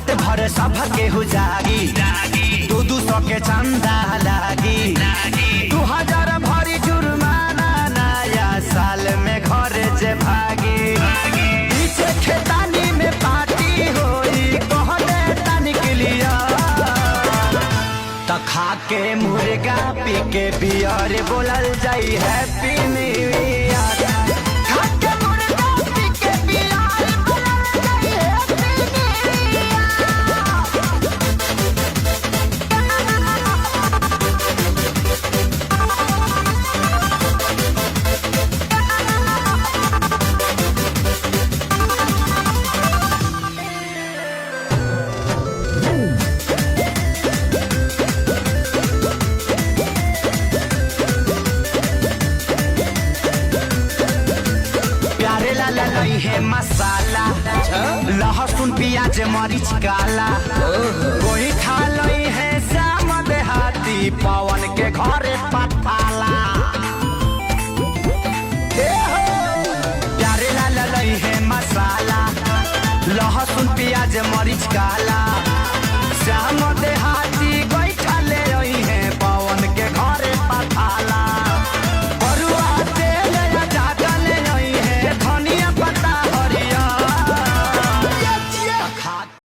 रात भर सब केहू जागी 200 के चंदा लागी 2000 भरी जुर्माना नया साल में घर जे भागी पीछे खेतानी में पार्टी होई कहने तनिक लिया त खा के मुर्गा पी के बियर बोलल जाई हैप्पी न्यू ईयर। लई है मसाला लहसुन प्याज मरीच काला कोई खा लई है श्याम देहाती पवन के घरे पठाला प्यारे लाल लई है मसाला लहसुन प्याज मरीच काला श्याम